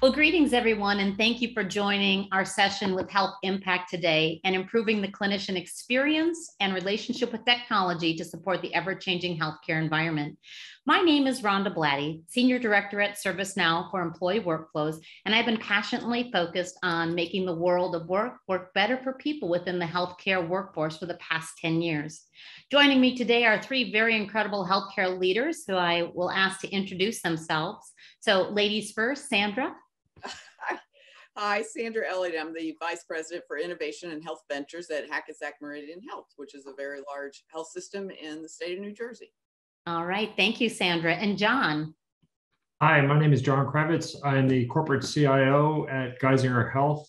Well, greetings, everyone, and thank you for joining our session with Health Impact today and improving the clinician experience and relationship with technology to support the ever-changing healthcare environment. My name is Rhonda Blatty, Senior Director at ServiceNow for Employee Workflows, and I've been passionately focused on making the world of work better for people within the healthcare workforce for the past 10 years. Joining me today are three very incredible healthcare leaders who I will ask to introduce themselves. So ladies first, Sandra. Hi, Sandra Elliott. I'm the Vice President for Innovation and Health Ventures at Hackensack Meridian Health, which is a very large health system in the state of New Jersey. All right. Thank you, Sandra. And John. Hi, my name is John Kravitz. I'm the corporate CIO at Geisinger Health,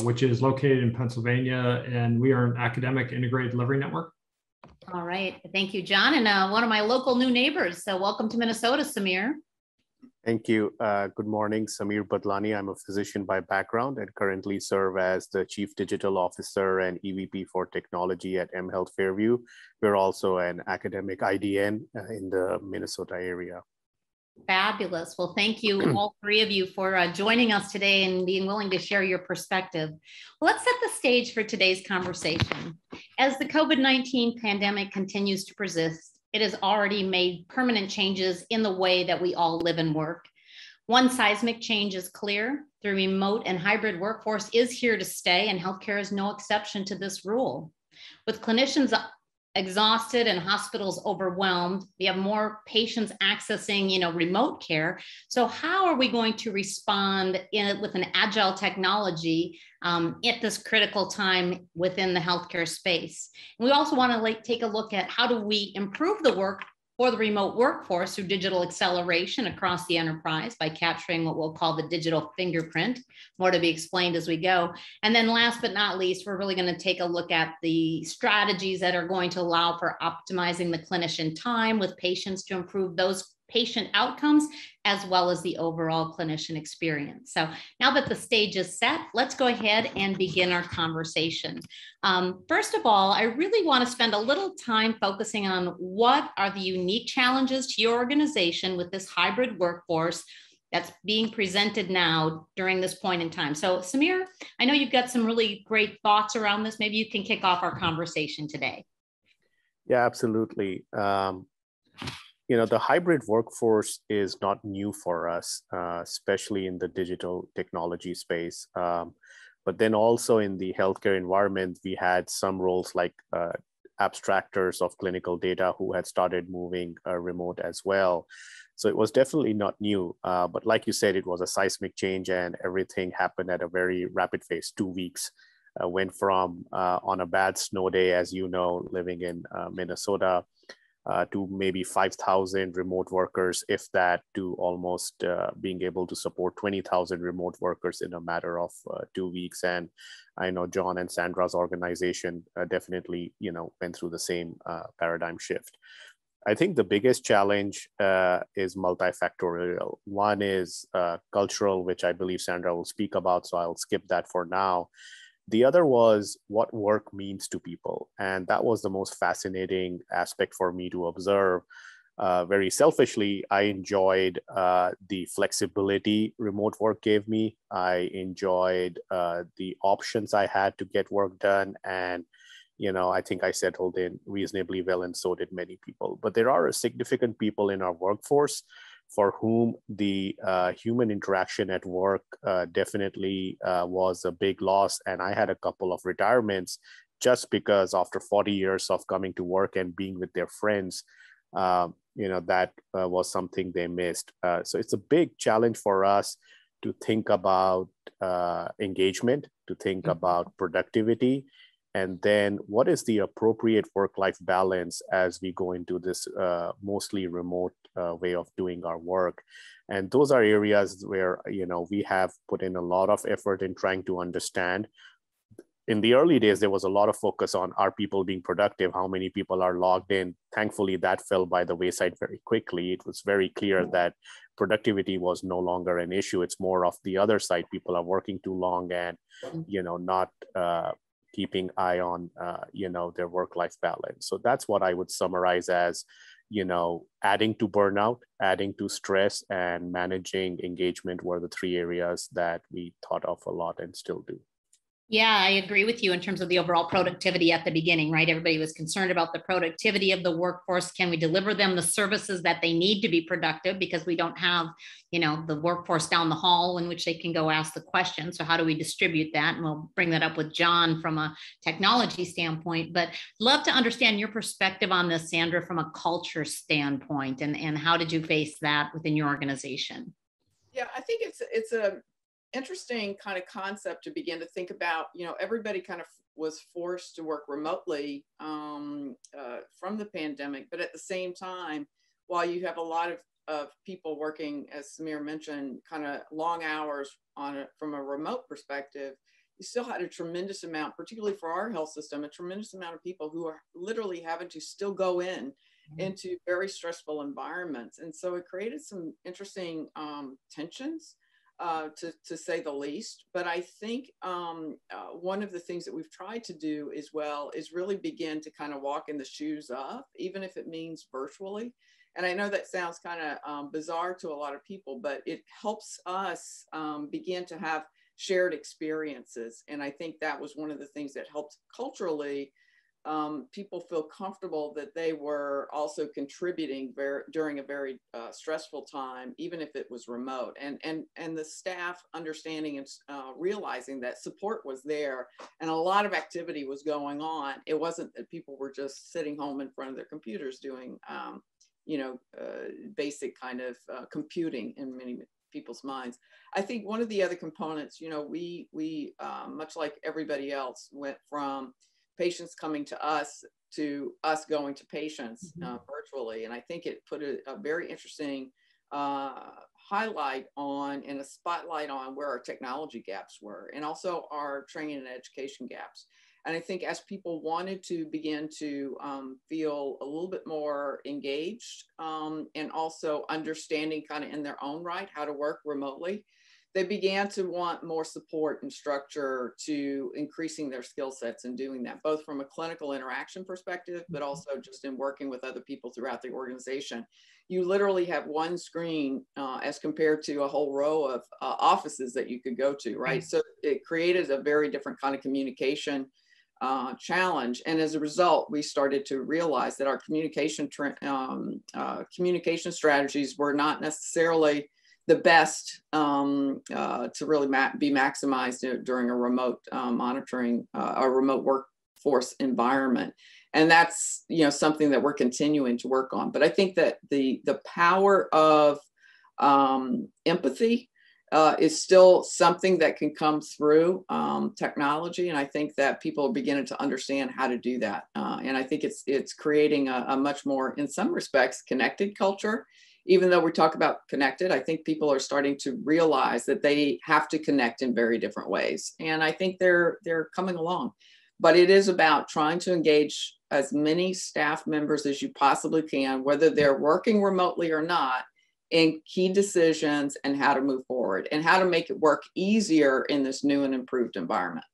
which is located in Pennsylvania, and we are an academic integrated delivery network. All right. Thank you, John. And one of my local new neighbors. So welcome to Minnesota, Samir. Thank you. Good morning, Samir Badlani. I'm a physician by background and currently serve as the Chief Digital Officer and EVP for Technology at mHealth Fairview. We're also an academic IDN in the Minnesota area. Fabulous. Well, thank you, all three of you, for joining us today and being willing to share your perspective. Well, let's set the stage for today's conversation. As the COVID-19 pandemic continues to persist, it has already made permanent changes in the way that we all live and work. One seismic change is clear. The remote and hybrid workforce is here to stay, and healthcare is no exception to this rule. With clinicians exhausted and hospitals overwhelmed, we have more patients accessing, remote care. So how are we going to respond with an agile technology at this critical time within the healthcare space? And we also want to take a look at how do we improve the work for the remote workforce through digital acceleration across the enterprise by capturing what we'll call the digital fingerprint. More to be explained as we go. And then last but not least, we're really going to take a look at the strategies that are going to allow for optimizing the clinician time with patients to improve those patient outcomes, as well as the overall clinician experience. So now that the stage is set, let's go ahead and begin our conversation. First of all, I really want to spend a little time focusing on what are the unique challenges to your organization with this hybrid workforce that's being presented now during this point in time. So Samir, I know you've got some really great thoughts around this. Maybe you can kick off our conversation today. Yeah, absolutely. The hybrid workforce is not new for us, especially in the digital technology space. But then also in the healthcare environment, we had some roles like abstractors of clinical data who had started moving remote as well. So it was definitely not new. But like you said, it was a seismic change and everything happened at a very rapid pace. 2 weeks went from on a bad snow day, as you know, living in Minnesota, to maybe 5,000 remote workers, if that, to almost being able to support 20,000 remote workers in a matter of 2 weeks. And I know John and Sandra's organization definitely, went through the same paradigm shift. I think the biggest challenge is multifactorial. One is cultural, which I believe Sandra will speak about, so I'll skip that for now. The other was what work means to people. And that was the most fascinating aspect for me to observe. Very selfishly, I enjoyed the flexibility remote work gave me. I enjoyed the options I had to get work done. And, I think I settled in reasonably well, and so did many people. But there are significant people in our workforce for whom the human interaction at work definitely was a big loss. And I had a couple of retirements just because after 40 years of coming to work and being with their friends, that was something they missed. So it's a big challenge for us to think about engagement, to think about productivity, and then what is the appropriate work-life balance as we go into this mostly remote way of doing our work. And those are areas where, we have put in a lot of effort in trying to understand. In the early days, there was a lot of focus on, are people being productive? How many people are logged in? Thankfully, that fell by the wayside very quickly. It was very clear that productivity was no longer an issue. It's more of the other side. People are working too long and, not keeping eye on, their work-life balance. So that's what I would summarize as, adding to burnout, adding to stress, and managing engagement were the three areas that we thought of a lot and still do. Yeah, I agree with you in terms of the overall productivity at the beginning, right? Everybody was concerned about the productivity of the workforce. Can we deliver them the services that they need to be productive? Because we don't have, the workforce down the hall in which they can go ask the question. So how do we distribute that? And we'll bring that up with John from a technology standpoint. But love to understand your perspective on this, Sandra, from a culture standpoint, and how did you face that within your organization? Yeah, I think it's a interesting kind of concept to begin to think about. Everybody kind of was forced to work remotely from the pandemic, but at the same time, while you have a lot of people working, as Samir mentioned, kind of long hours from a remote perspective, you still had a tremendous amount, particularly for our health system, a tremendous amount of people who are literally having to still go into very stressful environments. And so it created some interesting tensions, to say the least. But I think one of the things that we've tried to do as well is really begin to kind of walk in the shoes of, even if it means virtually. And I know that sounds kind of bizarre to a lot of people, but it helps us begin to have shared experiences. And I think that was one of the things that helped culturally people feel comfortable that they were also contributing during a very stressful time, even if it was remote, and the staff understanding and realizing that support was there and a lot of activity was going on. It wasn't that people were just sitting home in front of their computers doing, basic kind of computing in many people's minds. I think one of the other components, we much like everybody else, went from patients coming to us going to patients virtually. And I think it put a very interesting highlight on and a spotlight on where our technology gaps were, and also our training and education gaps. And I think as people wanted to begin to feel a little bit more engaged and also understanding kind of in their own right how to work remotely, they began to want more support and structure to increasing their skill sets and doing that, both from a clinical interaction perspective, but also just in working with other people throughout the organization. You literally have one screen as compared to a whole row of offices that you could go to, right? So it created a very different kind of communication challenge. And as a result, we started to realize that our communication strategies were not necessarily the best to really be maximized during a remote monitoring, a remote workforce environment. And that's something that we're continuing to work on. But I think that the power of empathy is still something that can come through technology. And I think that people are beginning to understand how to do that. And I think it's creating a much more, in some respects, connected culture. Even though we talk about connected, I think people are starting to realize that they have to connect in very different ways. And I think they're coming along. But it is about trying to engage as many staff members as you possibly can, whether they're working remotely or not, in key decisions and how to move forward and how to make it work easier in this new and improved environment.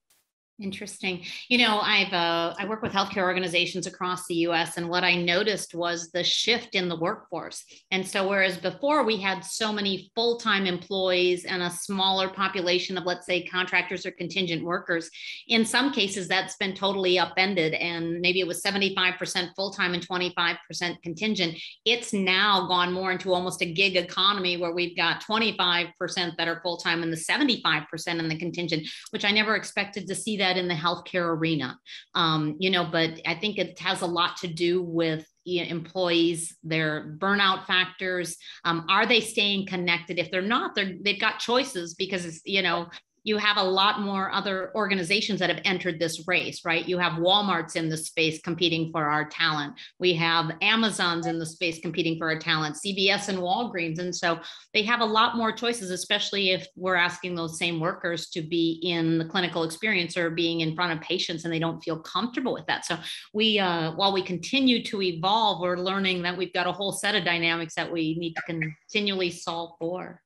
Interesting. I work with healthcare organizations across the US, and what I noticed was the shift in the workforce. And so whereas before we had so many full-time employees and a smaller population of, let's say, contractors or contingent workers, in some cases that's been totally upended. And maybe it was 75% full-time and 25% contingent. It's now gone more into almost a gig economy where we've got 25% that are full-time and the 75% in the contingent, which I never expected to see that in the healthcare arena, but I think it has a lot to do with employees, their burnout factors. Are they staying connected? If they're not, they've got choices, because you have a lot more other organizations that have entered this race, right? You have Walmarts in the space competing for our talent. We have Amazon's in the space competing for our talent, CVS and Walgreens. And so they have a lot more choices, especially if we're asking those same workers to be in the clinical experience or being in front of patients and they don't feel comfortable with that. So we, while we continue to evolve, we're learning that we've got a whole set of dynamics that we need to continually solve for.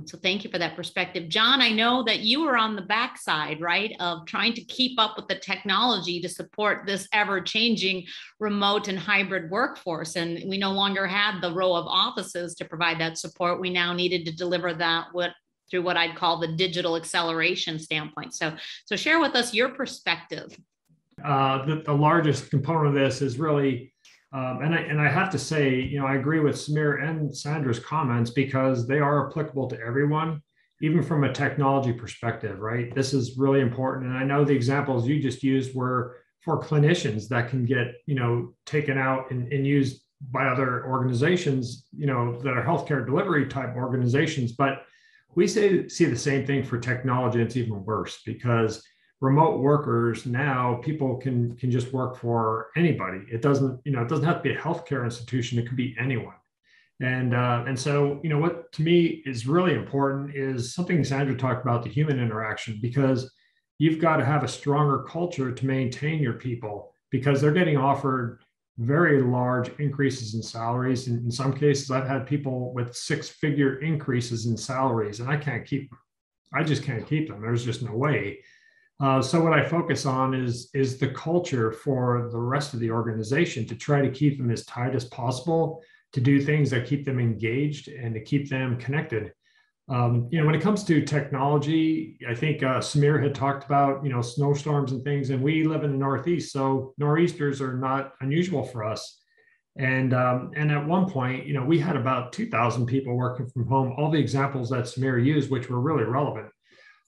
So thank you for that perspective. John, I know that you were on the backside, right, of trying to keep up with the technology to support this ever-changing remote and hybrid workforce. And we no longer had the row of offices to provide that support. We now needed to deliver that through what I'd call the digital acceleration standpoint. So share with us your perspective. The largest component of this is really, and I have to say, I agree with Samir and Sandra's comments because they are applicable to everyone, even from a technology perspective, right? This is really important. And I know the examples you just used were for clinicians that can get, taken out and used by other organizations, that are healthcare delivery type organizations. But we see the same thing for technology. It's even worse because remote workers now, people can just work for anybody. It doesn't have to be a healthcare institution. It could be anyone. And so, what to me is really important is something Sandra talked about, the human interaction, because you've got to have a stronger culture to maintain your people because they're getting offered very large increases in salaries. And in some cases, I've had people with 6-figure increases in salaries, and I just can't keep them. There's just no way. So what I focus on is the culture for the rest of the organization to try to keep them as tight as possible, to do things that keep them engaged and to keep them connected. When it comes to technology, I think Samir had talked about, snowstorms and things, and we live in the Northeast, so nor'easters are not unusual for us. And at one point, we had about 2,000 people working from home, all the examples that Samir used, which were really relevant.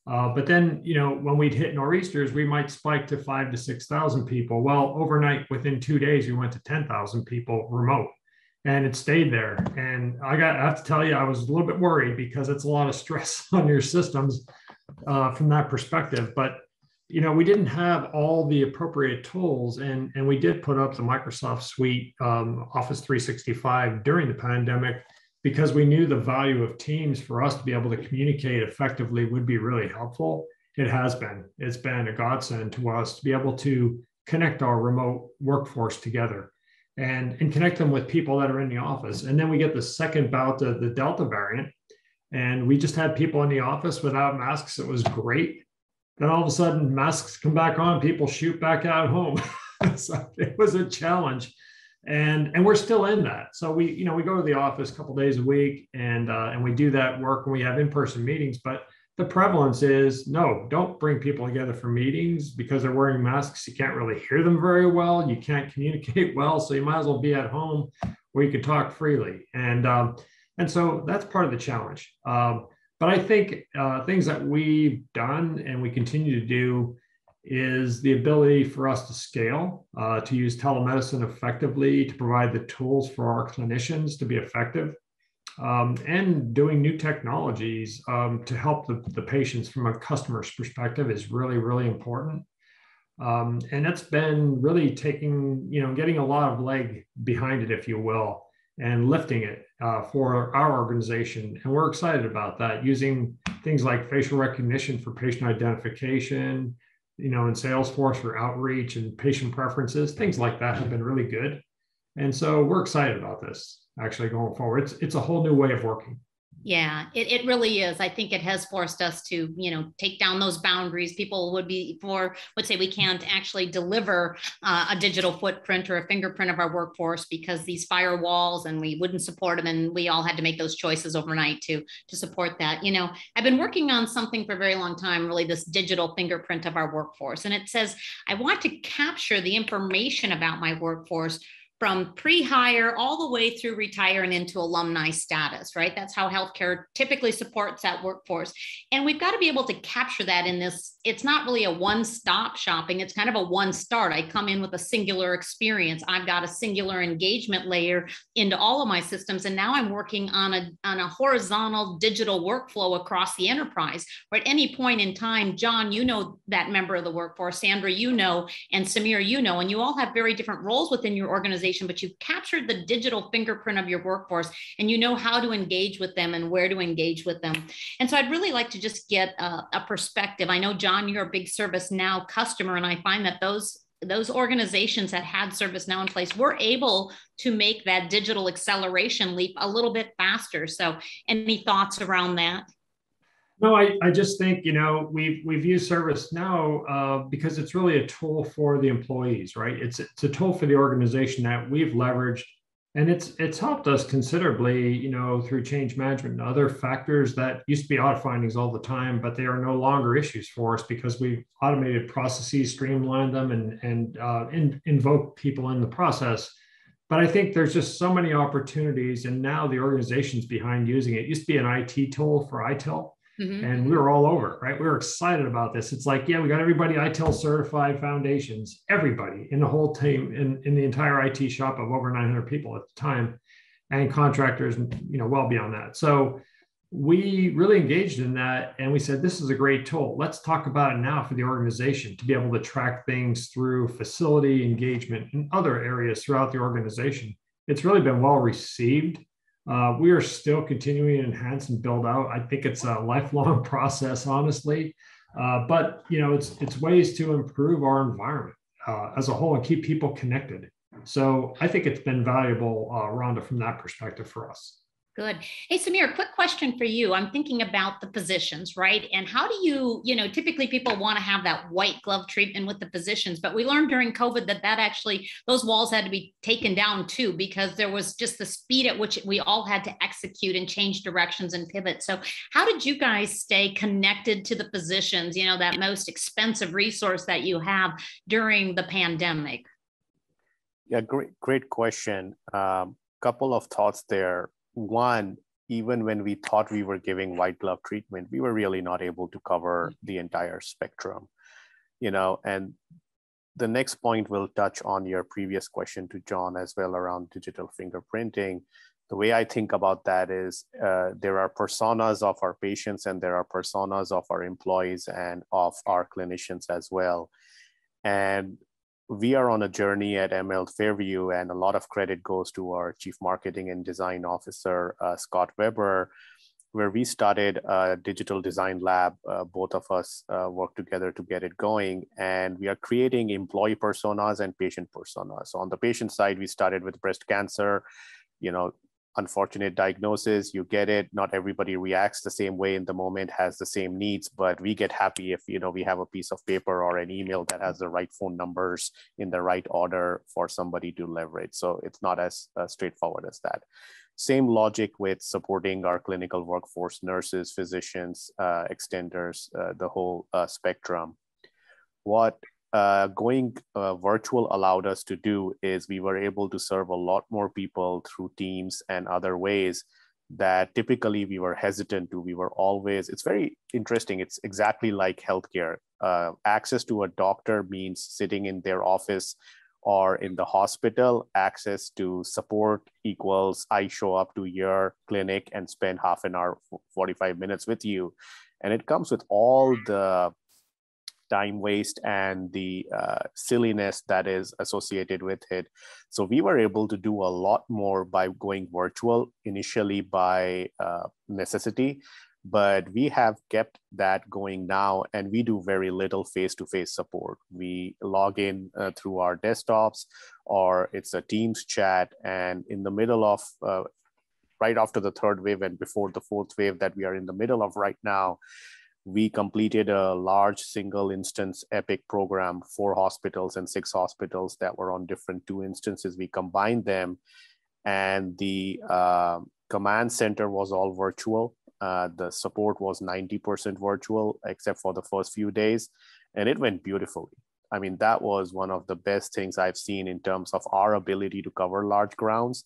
But then, when we'd hit nor'easters, we might spike to 5,000 to 6,000 people. Well, overnight, within 2 days, we went to 10,000 people remote, and it stayed there. And I have to tell you, I was a little bit worried because it's a lot of stress on your systems from that perspective. But, we didn't have all the appropriate tools, and we did put up the Microsoft Suite, Office 365 during the pandemic, because we knew the value of Teams for us to be able to communicate effectively would be really helpful. It has been. It's been a godsend to us to be able to connect our remote workforce together and connect them with people that are in the office. And then we get the second bout of the Delta variant, and we just had people in the office without masks. It was great. Then all of a sudden, masks come back on, people shoot back out home. So it was a challenge. And we're still in that. So we go to the office a couple of days a week and we do that work and we have in-person meetings. But the prevalence is no, don't bring people together for meetings because they're wearing masks. You can't really hear them very well. You can't communicate well. So you might as well be at home where you can talk freely. And so that's part of the challenge. But I think things that we've done and we continue to do is the ability for us to scale, to use telemedicine effectively, to provide the tools for our clinicians to be effective, and doing new technologies to help the patients from a customer's perspective is really, really important. And that's been really getting a lot of leg behind it, if you will, and lifting it for our organization. And we're excited about that, using things like facial recognition for patient identification, in Salesforce for outreach and patient preferences, things like that have been really good. And so we're excited about this actually going forward. It's a whole new way of working. Yeah, it really is. I think it has forced us to, take down those boundaries. People would say we can't actually deliver a digital footprint or a fingerprint of our workforce because these firewalls, and we wouldn't support them. And we all had to make those choices overnight to support that. I've been working on something for a very long time, really this digital fingerprint of our workforce. And it says, I want to capture the information about my workforce from pre-hire all the way through retire and into alumni status, right? That's how healthcare typically supports that workforce. And we've got to be able to capture that in this. It's not really a one-stop shopping. It's kind of a one-start. I come in with a singular experience. I've got a singular engagement layer into all of my systems. And now I'm working on a horizontal digital workflow across the enterprise, where at any point in time, John, that member of the workforce, Sandra, and Samir, and you all have very different roles within your organization, but you've captured the digital fingerprint of your workforce and you know how to engage with them and where to engage with them. And so I'd really like to just get a perspective. I know, John, you're a big ServiceNow customer, and I find that those those organizations that had ServiceNow in place were able to make that digital acceleration leap a little bit faster. So any thoughts around that? No, I just think, we've used ServiceNow because it's really a tool for the employees, right? It's a tool for the organization that we've leveraged, and it's helped us considerably, through change management and other factors that used to be audit findings all the time, but they are no longer issues for us because we've automated processes, streamlined them, and invoke people in the process. But I think there's just so many opportunities, and now the organization's behind using it. It used to be an IT tool for ITIL. Mm-hmm. And we were all over it, right? We were excited about this. It's like, yeah, we got everybody ITIL certified foundations, everybody in the whole team, in the entire IT shop of over 900 people at the time, and contractors, well beyond that. So we really engaged in that, and we said, this is a great tool. Let's talk about it now for the organization to be able to track things through facility engagement and other areas throughout the organization. It's really been well received. We are still continuing to enhance and build out. I think it's a lifelong process, honestly. But it's ways to improve our environment as a whole and keep people connected. So I think it's been valuable, Rhonda, from that perspective for us. Good. Hey, Samir, quick question for you. I'm thinking about the physicians, right? And how do you, typically people want to have that white glove treatment with the physicians, but we learned during COVID that actually, those walls had to be taken down too, because there was just the speed at which we all had to execute and change directions and pivot. So how did you guys stay connected to the physicians, that most expensive resource that you have during the pandemic? Yeah, great question. Couple of thoughts there. One, even when we thought we were giving white glove treatment, we were really not able to cover the entire spectrum, and the next point will touch on your previous question to John as well around digital fingerprinting. The way I think about that is there are personas of our patients and there are personas of our employees and of our clinicians as well. And we are on a journey at ML Fairview, and a lot of credit goes to our Chief Marketing and Design Officer, Scott Weber, where we started a digital design lab. Both of us worked together to get it going, and we are creating employee personas and patient personas. So on the patient side, we started with breast cancer, unfortunate diagnosis, you get it. Not everybody reacts the same way in the moment, has the same needs, but we get happy if, we have a piece of paper or an email that has the right phone numbers in the right order for somebody to leverage. So it's not as straightforward as that. Same logic with supporting our clinical workforce, nurses, physicians, extenders, the whole spectrum. What going virtual allowed us to do is we were able to serve a lot more people through Teams and other ways that typically we were hesitant to. We were always, it's very interesting. It's exactly like healthcare. Access to a doctor means sitting in their office or in the hospital. Access to support equals I show up to your clinic and spend half an hour, 45 minutes with you. And it comes with all the time waste and the silliness that is associated with it. So we were able to do a lot more by going virtual, initially by necessity, but we have kept that going now, and we do very little face-to-face support. We log in through our desktops, or it's a Teams chat, and in the middle of, right after the third wave and before the fourth wave that we are in the middle of right now, we completed a large single instance Epic program, 4 hospitals and 6 hospitals that were on different 2 instances. We combined them, and the command center was all virtual. The support was 90% virtual, except for the first few days, and it went beautifully. I mean, that was one of the best things I've seen in terms of our ability to cover large grounds.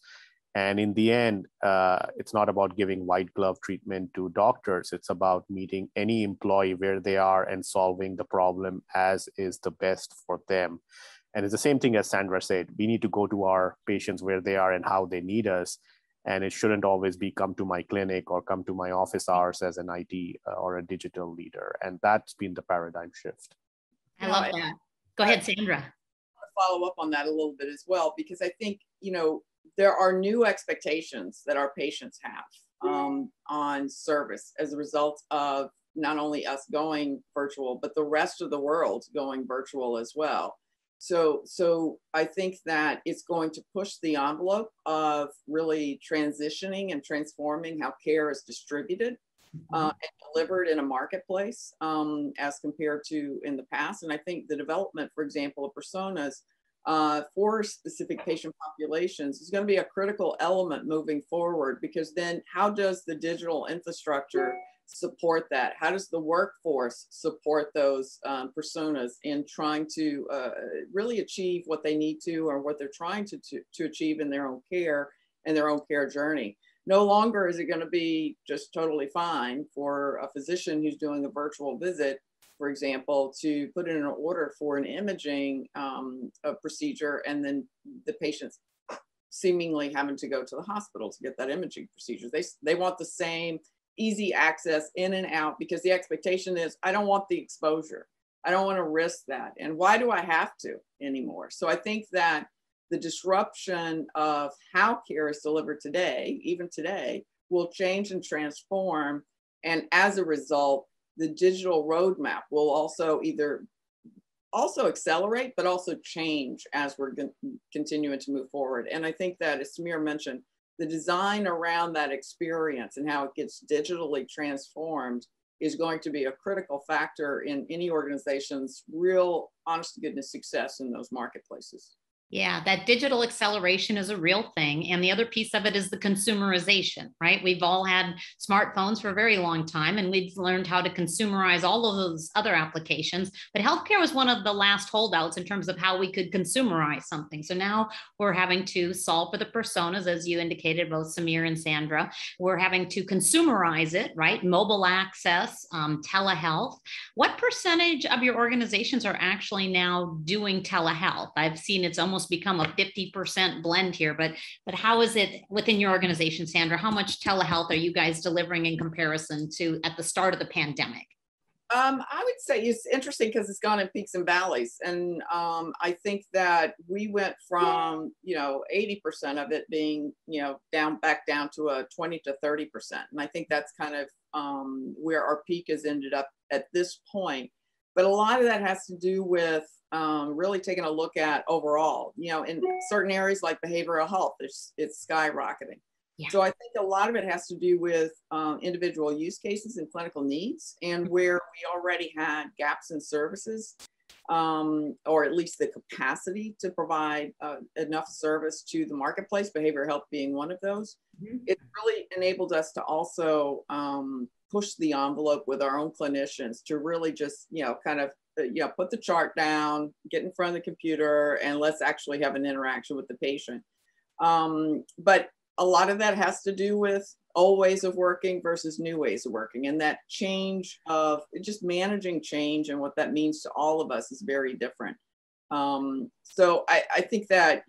And in the end, it's not about giving white glove treatment to doctors. It's about meeting any employee where they are and solving the problem as is the best for them. And it's the same thing as Sandra said. We need to go to our patients where they are and how they need us. And it shouldn't always be come to my clinic or come to my office hours as an IT or a digital leader. And that's been the paradigm shift. I love that. Go ahead, Sandra. I'll follow up on that a little bit as well, because I think, there are new expectations that our patients have on service as a result of not only us going virtual, but the rest of the world going virtual as well. So I think that it's going to push the envelope of really transitioning and transforming how care is distributed and delivered in a marketplace as compared to in the past. And I think the development, for example, of personas for specific patient populations is going to be a critical element moving forward, because then how does the digital infrastructure support that? How does the workforce support those personas in trying to really achieve what they need to, or what they're trying to achieve in their own care and their own care journey? No longer is it going to be just totally fine for a physician who's doing a virtual visit, for example, to put in an order for an imaging procedure, and then the patient's seemingly having to go to the hospital to get that imaging procedure. They want the same easy access in and out, because the expectation is, I don't want the exposure. I don't want to risk that. And why do I have to anymore? So I think that the disruption of how care is delivered today, even today, will change and transform. And as a result, the digital roadmap will also accelerate, but also change as we're continuing to move forward. And I think that, as Samir mentioned, the design around that experience and how it gets digitally transformed is going to be a critical factor in any organization's real, honest to goodness success in those marketplaces. Yeah, that digital acceleration is a real thing. And the other piece of it is the consumerization, right? We've all had smartphones for a very long time, and we've learned how to consumerize all of those other applications. But healthcare was one of the last holdouts in terms of how we could consumerize something. So now we're having to solve for the personas, as you indicated, both Samir and Sandra. We're having to consumerize it, right? Mobile access, telehealth. What percentage of your organizations are actually now doing telehealth? I've seen it's almost become a 50% blend here, but how is it within your organization, Sandra? How much telehealth are you guys delivering in comparison to at the start of the pandemic? I would say it's interesting because it's gone in peaks and valleys. And I think that we went from, 80% of it being, back down to a 20 to 30%. And I think that's kind of where our peak has ended up at this point. But a lot of that has to do with really taking a look at overall, in certain areas like behavioral health, it's skyrocketing. Yeah. So I think a lot of it has to do with individual use cases and clinical needs, and where we already had gaps in services, or at least the capacity to provide enough service to the marketplace, behavioral health being one of those. Mm-hmm. It really enabled us to also push the envelope with our own clinicians to really just, put the chart down, get in front of the computer, and let's actually have an interaction with the patient. But a lot of that has to do with old ways of working versus new ways of working. And that change of just managing change and what that means to all of us is very different. So I think that,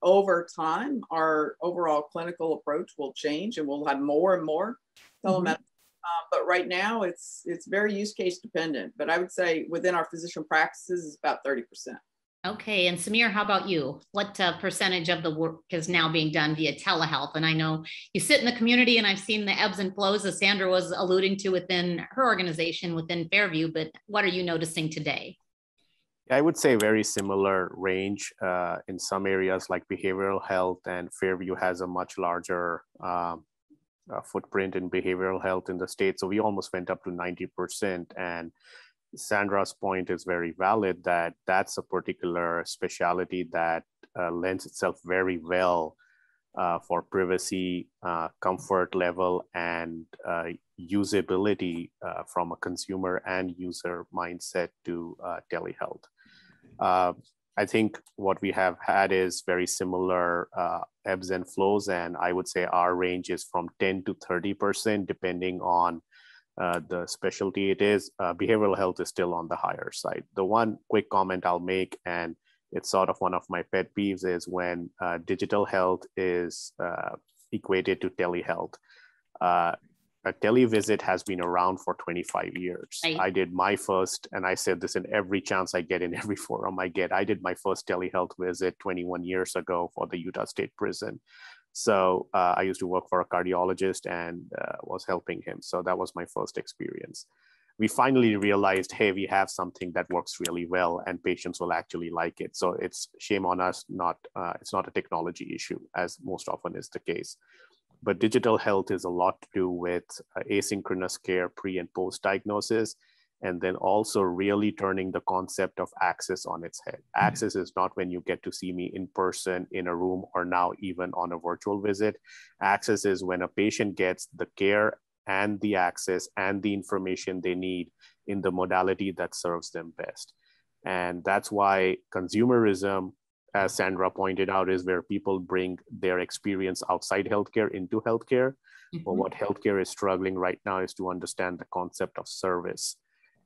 over time, our overall clinical approach will change, and we'll have more and more telemedicine. Mm-hmm. But right now it's very use case dependent. But I would say within our physician practices is about 30%. Okay. And Samir, how about you? What percentage of the work is now being done via telehealth? And I know you sit in the community, and I've seen the ebbs and flows, as Sandra was alluding to within her organization, within Fairview, but what are you noticing today? I would say very similar range in some areas like behavioral health, and Fairview has a much larger footprint in behavioral health in the state. So we almost went up to 90%. And Sandra's point is very valid, that that's a particular specialty that lends itself very well for privacy, comfort level, and usability from a consumer and user mindset to telehealth. I think what we have had is very similar ebbs and flows, and I would say our range is from 10 to 30%, depending on the specialty it is. Behavioral health is still on the higher side. The one quick comment I'll make, and it's sort of one of my pet peeves, is when digital health is equated to telehealth. A televisit has been around for 25 years. Right. I did my first, and I said this in every chance I get in every forum I get, I did my first telehealth visit 21 years ago for the Utah State Prison. So I used to work for a cardiologist and was helping him. So that was my first experience. we finally realized, hey, we have something that works really well and patients will actually like it. So it's shame on us, it's not a technology issue, as most often is the case. But digital health is a lot to do with asynchronous care, pre and post diagnosis, and then also really turning the concept of access on its head. Access is not when you get to see me in person in a room or now even on a virtual visit. Access is when a patient gets the care and the access and the information they need in the modality that serves them best. And that's why consumerism, as Sandra pointed out, is where people bring their experience outside healthcare into healthcare. Mm-hmm. But what healthcare is struggling right now is to understand the concept of service.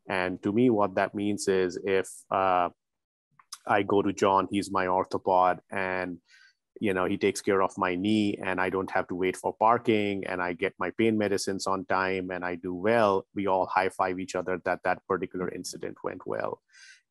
And to me, what that means is if I go to John, he's my orthopod, and he takes care of my knee and I don't have to wait for parking and I get my pain medicines on time and I do well, we all high five each other that particular incident went well.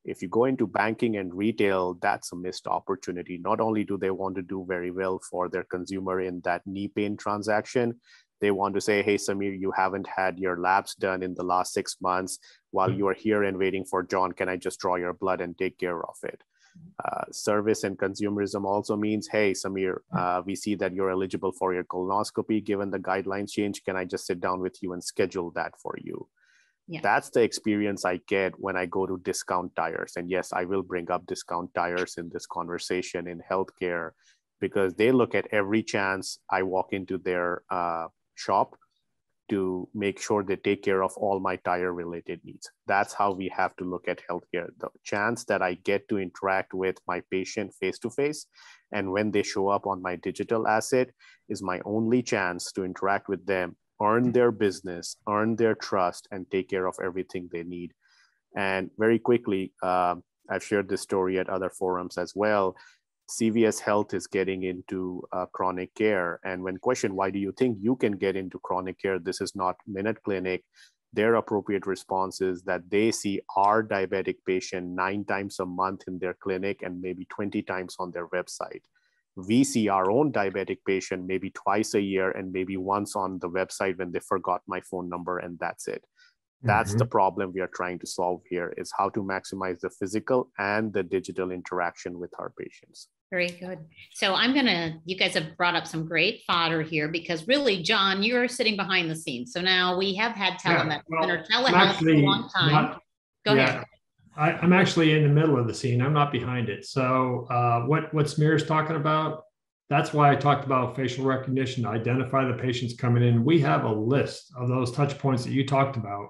If you go into banking and retail, that's a missed opportunity. Not only do they want to do very well for their consumer in that knee pain transaction, they want to say, hey, Samir, you haven't had your labs done in the last 6 months. While you are here and waiting for John, can I just draw your blood and take care of it? Service and consumerism also means, hey, Samir, we see that you're eligible for your colonoscopy. Given the guidelines change, can I just sit down with you and schedule that for you? Yeah. That's the experience I get when I go to discount tires. And yes, I will bring up discount tires in this conversation in healthcare, because they look at every chance I walk into their shop to make sure they take care of all my tire related needs. That's how we have to look at healthcare. The chance that I get to interact with my patient face to face, and when they show up on my digital asset, is my only chance to interact with them, earn their business, earn their trust, and take care of everything they need. And very quickly, I've shared this story at other forums as well. CVS Health is getting into chronic care. And when questioned, why do you think you can get into chronic care? This is not Minute Clinic. Their appropriate response is that they see our diabetic patient 9 times a month in their clinic and maybe 20 times on their website. We see our own diabetic patient maybe twice a year and maybe once on the website when they forgot my phone number, and that's it. That's the problem we are trying to solve here, is how to maximize the physical and the digital interaction with our patients. Very good. So you guys have brought up some great fodder here, because really, John, you're sitting behind the scenes. So now we have had telemedicine or telehealth for a long time. Go ahead. I'm actually in the middle of the scene. I'm not behind it. So what Smear's talking about, that's why I talked about facial recognition to identify the patients coming in. We have a list of those touch points that you talked about.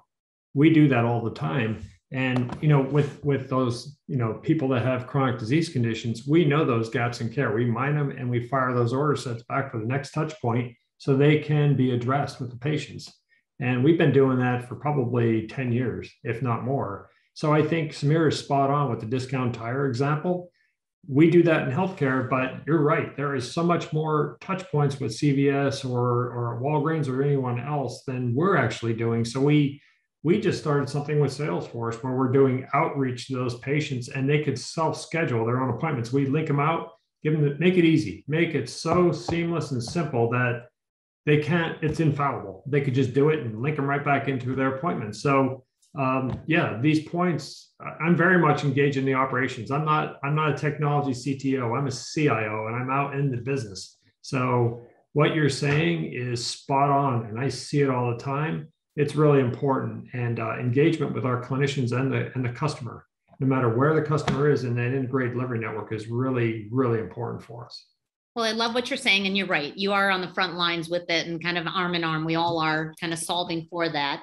We do that all the time. And, with those, people that have chronic disease conditions, we know those gaps in care. We mine them and we fire those order sets back for the next touch point so they can be addressed with the patients. And we've been doing that for probably 10 years, if not more. So I think Samir is spot on with the discount tire example. We do that in healthcare, but you're right. There is so much more touch points with CVS or Walgreens or anyone else than we're actually doing. So we just started something with Salesforce where we're doing outreach to those patients, and they could self-schedule their own appointments. We link them out, make it easy, make it so seamless and simple that it's infallible. They could just do it and link them right back into their appointments. So these points, I'm very much engaged in the operations. I'm not a technology CTO, I'm a CIO, and I'm out in the business. So what you're saying is spot on, and I see it all the time. It's really important, and engagement with our clinicians and the customer, no matter where the customer is in that integrated delivery network, is really, really important for us. Well, I love what you're saying, and you're right. You are on the front lines with it, and kind of arm in arm. We all are kind of solving for that.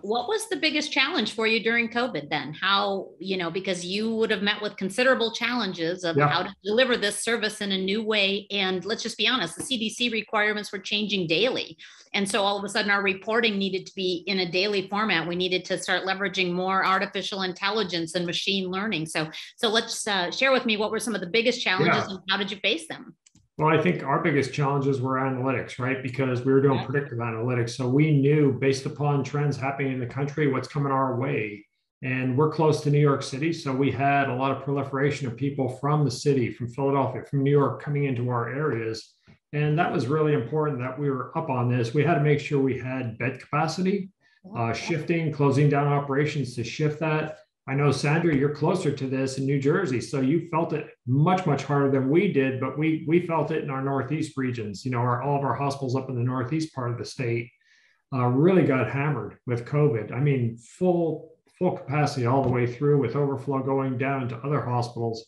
What was the biggest challenge for you during COVID then? How, because you would have met with considerable challenges of how to deliver this service in a new way. And let's just be honest, the CDC requirements were changing daily. And so all of a sudden our reporting needed to be in a daily format. We needed to start leveraging more artificial intelligence and machine learning. So let's share with me, what were some of the biggest challenges and how did you face them? Well, I think our biggest challenges were analytics, right? Because we were doing predictive analytics. So we knew, based upon trends happening in the country, what's coming our way. And we're close to New York City. So we had a lot of proliferation of people from the city, from Philadelphia, from New York, coming into our areas. And that was really important that we were up on this. We had to make sure we had bed capacity. shifting, closing down operations to shift that. I know, Sandra, you're closer to this in New Jersey, so you felt it much, much harder than we did, but we felt it in our Northeast regions. You know, all of our hospitals up in the Northeast part of the state really got hammered with COVID. I mean, full capacity all the way through, with overflow going down to other hospitals.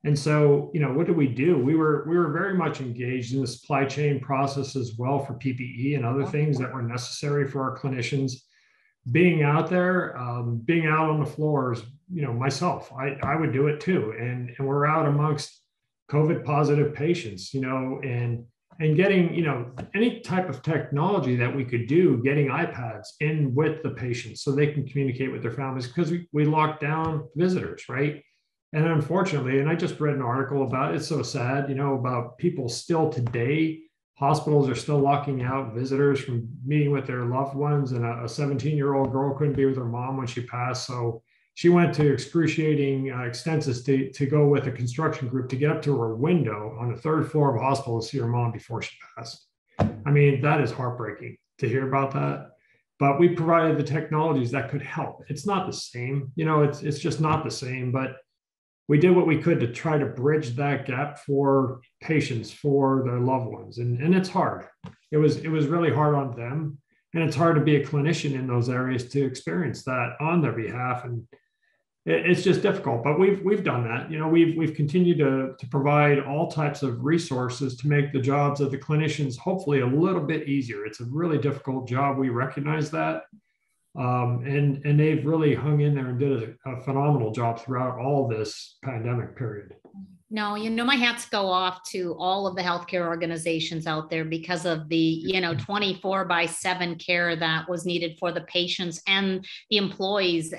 And so, you know, what did we do? We were very much engaged in the supply chain process as well for PPE and other things that were necessary for our clinicians. Being out there, being out on the floors, you know, myself, I would do it too. And we're out amongst COVID positive patients, you know, and getting, you know, any type of technology that we could do, getting iPads in with the patients so they can communicate with their families, because we locked down visitors, right? And unfortunately, and I just read an article about it, it's so sad, you know, about people still today, hospitals are still locking out visitors from meeting with their loved ones. And a 17-year-old girl couldn't be with her mom when she passed. So she went to excruciating extenses to go with a construction group to get up to her window on the third floor of a hospital to see her mom before she passed. I mean, that is heartbreaking to hear about that. But we provided the technologies that could help. It's not the same, you know, it's just not the same, but we did what we could to try to bridge that gap for patients, for their loved ones. And it's hard. It was really hard on them. And it's hard to be a clinician in those areas to experience that on their behalf. And it's just difficult, but we've done that. You know, we've continued to provide all types of resources to make the jobs of the clinicians hopefully a little bit easier. It's a really difficult job. We recognize that. And they've really hung in there and did a phenomenal job throughout all this pandemic period. No, you know, my hats go off to all of the healthcare organizations out there because of the, you know, 24/7 care that was needed for the patients and the employees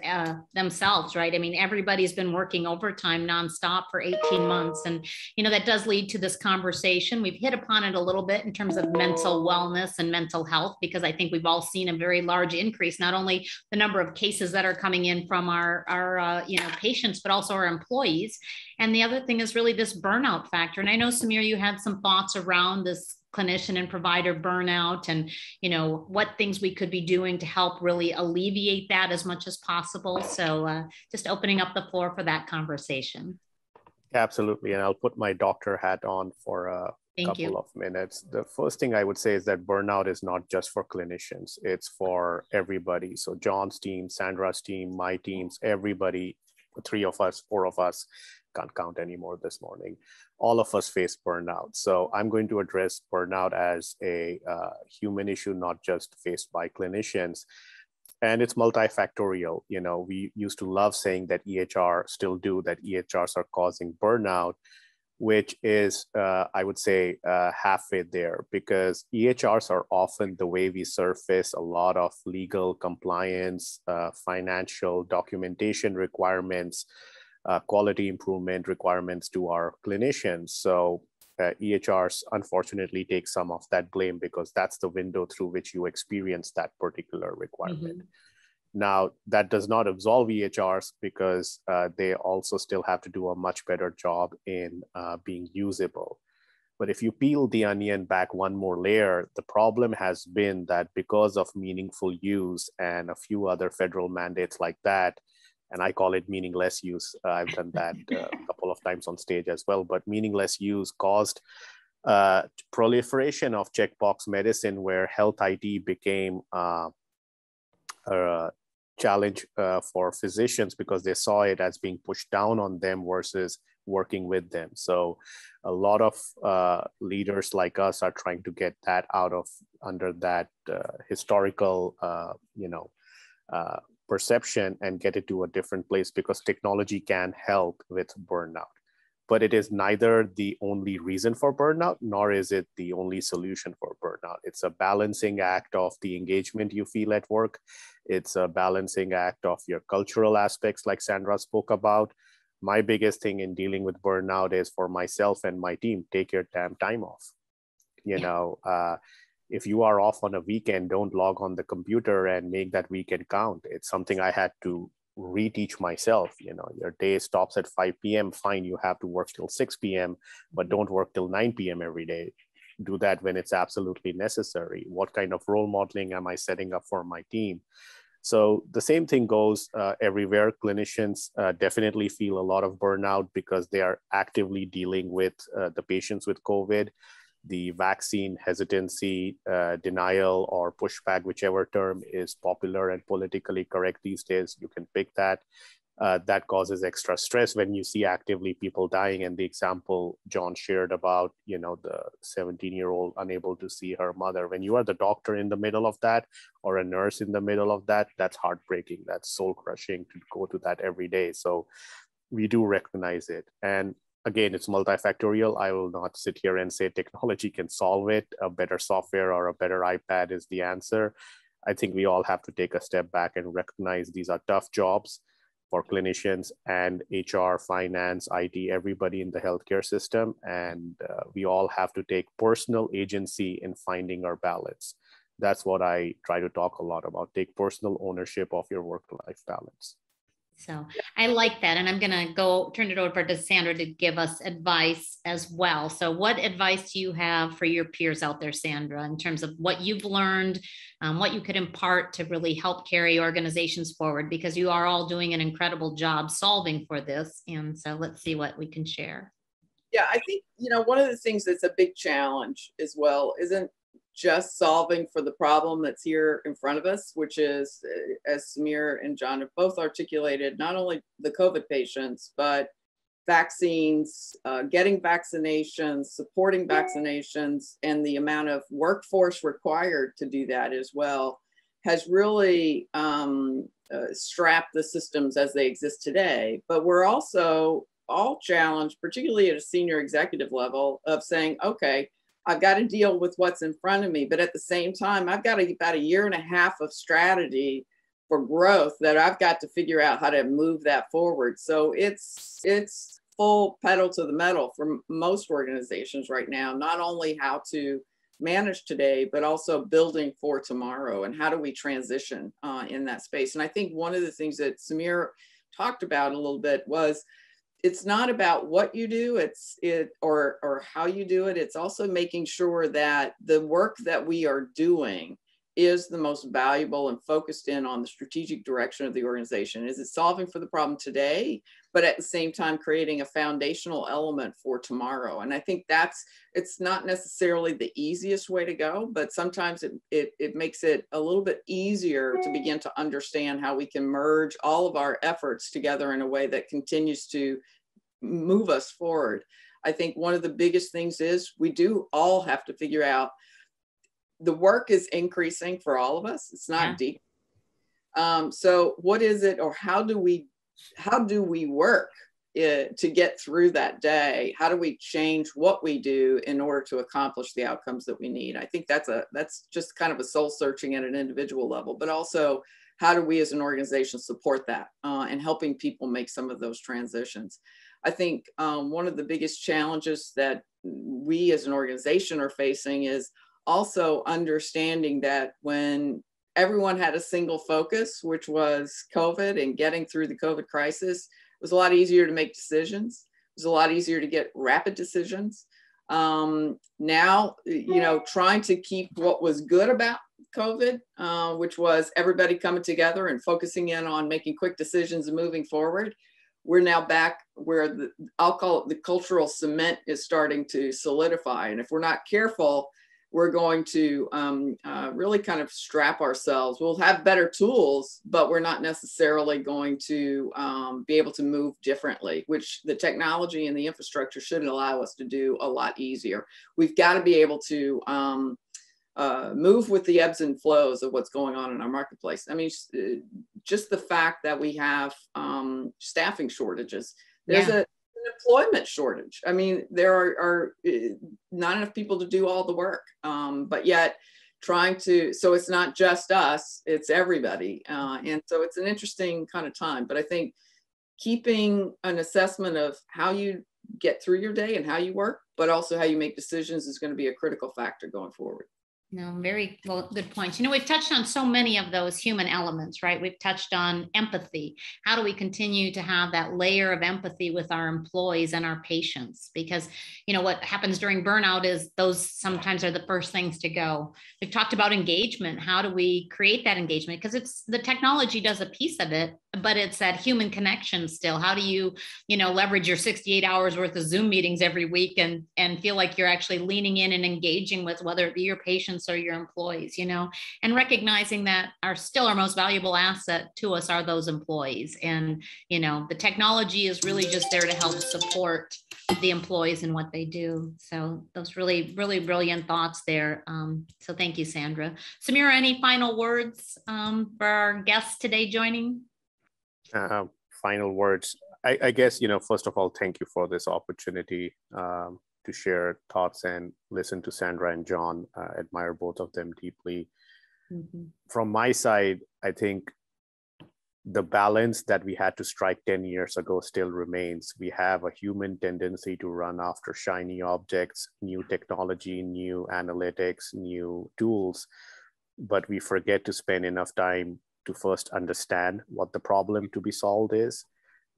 themselves, right? I mean, everybody's been working overtime nonstop for 18 months. And, you know, that does lead to this conversation. We've hit upon it a little bit in terms of mental wellness and mental health, because I think we've all seen a very large increase, not only the number of cases that are coming in from our you know, patients, but also our employees. And the other thing is really this burnout factor. And I know, Samir, you had some thoughts around this clinician and provider burnout and, you know, what things we could be doing to help really alleviate that as much as possible. So just opening up the floor for that conversation. Absolutely. And I'll put my doctor hat on for a couple of minutes. The first thing I would say is that burnout is not just for clinicians, it's for everybody. So John's team, Sandra's team, my teams, everybody, the three of us, four of us, can't count anymore this morning. All of us face burnout. So I'm going to address burnout as a human issue, not just faced by clinicians. And it's multifactorial. You know, we used to love saying that EHR, still do, that EHRs are causing burnout, which is, I would say, halfway there, because EHRs are often the way we surface a lot of legal compliance, financial documentation requirements, quality improvement requirements to our clinicians. So EHRs unfortunately take some of that blame because that's the window through which you experience that particular requirement. Mm-hmm. Now, that does not absolve EHRs because they also still have to do a much better job in being usable. But if you peel the onion back one more layer, the problem has been that because of meaningful use and a few other federal mandates like that, and I call it meaningless use. I've done that a couple of times on stage as well, but meaningless use caused proliferation of checkbox medicine where health IT became a challenge for physicians because they saw it as being pushed down on them versus working with them. So a lot of leaders like us are trying to get that out of under that historical, perception and get it to a different place, because technology can help with burnout. But it is neither the only reason for burnout, nor is it the only solution for burnout. It's a balancing act of the engagement you feel at work. It's a balancing act of your cultural aspects, like Sandra spoke about. My biggest thing in dealing with burnout is, for myself and my team, take your damn time off. If you are off on a weekend, don't log on the computer and make that weekend count. It's something I had to reteach myself. Your day stops at 5 p.m. Fine, you have to work till 6 p.m., but don't work till 9 p.m. every day. do that when it's absolutely necessary? What kind of role modeling am I setting up for my team? So the same thing goes everywhere. Clinicians definitely feel a lot of burnout because they are actively dealing with the patients with COVID. The vaccine hesitancy, denial, or pushback, whichever term is popular and politically correct these days, you can pick that. That causes extra stress when you see actively people dying. And the example John shared about, you know, the 17-year-old unable to see her mother. When you are the doctor in the middle of that, or a nurse in the middle of that, that's heartbreaking. That's soul crushing to go to that every day. So we do recognize it. And again, it's multifactorial. I will not sit here and say technology can solve it. A better software or a better iPad is the answer. I think we all have to take a step back and recognize these are tough jobs for clinicians and HR, finance, IT, everybody in the healthcare system. And we all have to take personal agency in finding our balance. That's what I try to talk a lot about. Take personal ownership of your work-life balance. So I like that. And I'm going to go turn it over to Sandra to give us advice as well. So what advice do you have for your peers out there, Sandra, in terms of what you've learned, what you could impart to really help carry organizations forward? Because you are all doing an incredible job solving for this. And so let's see what we can share. Yeah, I think, you know, one of the things that's a big challenge as well isn't just solving for the problem that's here in front of us, which is, as Samir and John have both articulated, not only the COVID patients, but vaccines, getting vaccinations, supporting vaccinations, and the amount of workforce required to do that as well has really strapped the systems as they exist today. But we're also all challenged, particularly at a senior executive level, of saying, okay, I've got to deal with what's in front of me, but at the same time, I've got about a year and a half of strategy for growth that I've got to figure out how to move that forward. So it's full pedal to the metal for most organizations right now, not only how to manage today, but also building for tomorrow and how do we transition in that space. And I think one of the things that Samir talked about a little bit was, it's not about what you do, or how you do it. It's also making sure that the work that we are doing is the most valuable and focused in on the strategic direction of the organization. Is it solving for the problem today, but at the same time creating a foundational element for tomorrow? And I think it's not necessarily the easiest way to go, but sometimes it makes it a little bit easier to begin to understand how we can merge all of our efforts together in a way that continues to move us forward. I think one of the biggest things is we do all have to figure out the work is increasing for all of us. It's not deep. So what is it, or how do we work to get through that day? How do we change what we do in order to accomplish the outcomes that we need? I think that's just kind of a soul searching at an individual level, but also how do we as an organization support that and helping people make some of those transitions? I think one of the biggest challenges that we as an organization are facing is also understanding that when everyone had a single focus, which was COVID and getting through the COVID crisis, it was a lot easier to make decisions. It was a lot easier to get rapid decisions. Now, you know, trying to keep what was good about COVID, which was everybody coming together and focusing in on making quick decisions and moving forward. We're now back where I'll call it the cultural cement is starting to solidify. And if we're not careful, we're going to really kind of strap ourselves. We'll have better tools, but we're not necessarily going to be able to move differently, which the technology and the infrastructure should allow us to do a lot easier. We've got to be able to move with the ebbs and flows of what's going on in our marketplace. I mean, just the fact that we have staffing shortages. There's an employment shortage. I mean, there are not enough people to do all the work, but yet so it's not just us, it's everybody. And so it's an interesting kind of time, but I think keeping an assessment of how you get through your day and how you work, but also how you make decisions is going to be a critical factor going forward. No, very well, good points. You know, we've touched on so many of those human elements, right? We've touched on empathy. How do we continue to have that layer of empathy with our employees and our patients? Because, you know, what happens during burnout is those sometimes are the first things to go. We've talked about engagement. How do we create that engagement? Because it's the technology does a piece of it, but it's that human connection still. How do you, you know, leverage your 68 hours worth of Zoom meetings every week and feel like you're actually leaning in and engaging with whether it be your patients or your employees, you know, and recognizing that our most valuable asset to us are those employees. And, you know, the technology is really just there to help support the employees and what they do. So those really, really brilliant thoughts there. So thank you, Sandra. Samira, any final words for our guests today joining? Final words. I guess, you know, first of all, thank you for this opportunity to share thoughts and listen to Sandra and John. Admire both of them deeply. Mm-hmm. From my side, I think the balance that we had to strike 10 years ago still remains. We have a human tendency to run after shiny objects, new technology, new analytics, new tools, but we forget to spend enough time to first understand what the problem to be solved is.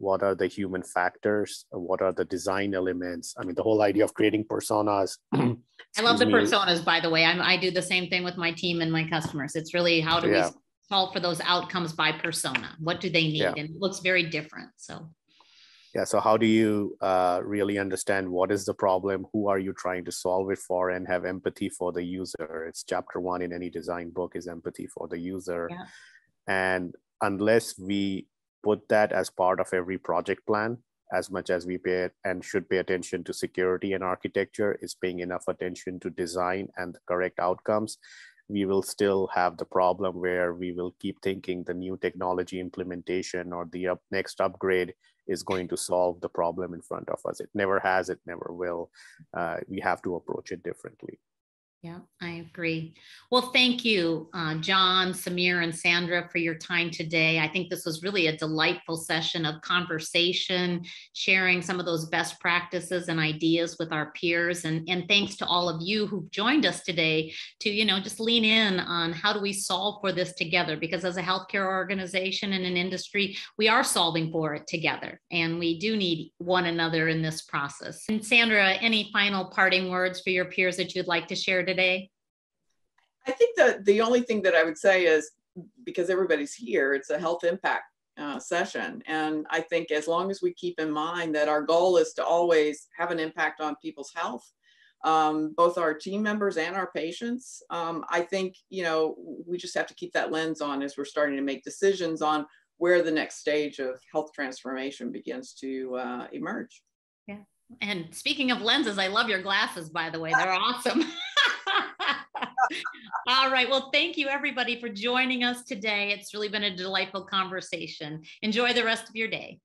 What are the human factors? What are the design elements? I mean, the whole idea of creating personas. I love the personas, by the way. I do the same thing with my team and my customers. It's really how do we solve for those outcomes by persona? What do they need? And it looks very different. So, so how do you really understand what is the problem? Who are you trying to solve it for? And have empathy for the user. It's chapter 1 in any design book is empathy for the user. Yeah. And unless we put that as part of every project plan, as much as we pay and should pay attention to security and architecture, is paying enough attention to design and the correct outcomes, we will still have the problem where we will keep thinking the new technology implementation or the next upgrade is going to solve the problem in front of us. It never has, it never will. We have to approach it differently. Yeah, I agree. Well, thank you, John, Samir, and Sandra for your time today. I think this was really a delightful session of conversation, sharing some of those best practices and ideas with our peers. And thanks to all of you who've joined us today to, you know, just lean in on how do we solve for this together? Because as a healthcare organization and an industry, we are solving for it together. And we do need one another in this process. And Sandra, any final parting words for your peers that you'd like to share today? I think that the only thing that I would say is, because everybody's here, it's a health impact session. And I think as long as we keep in mind that our goal is to always have an impact on people's health, both our team members and our patients, I think, you know, we just have to keep that lens on as we're starting to make decisions on where the next stage of health transformation begins to emerge. Yeah. And speaking of lenses, I love your glasses, by the way. They're awesome. All right. Well, thank you, everybody, for joining us today. It's really been a delightful conversation. Enjoy the rest of your day.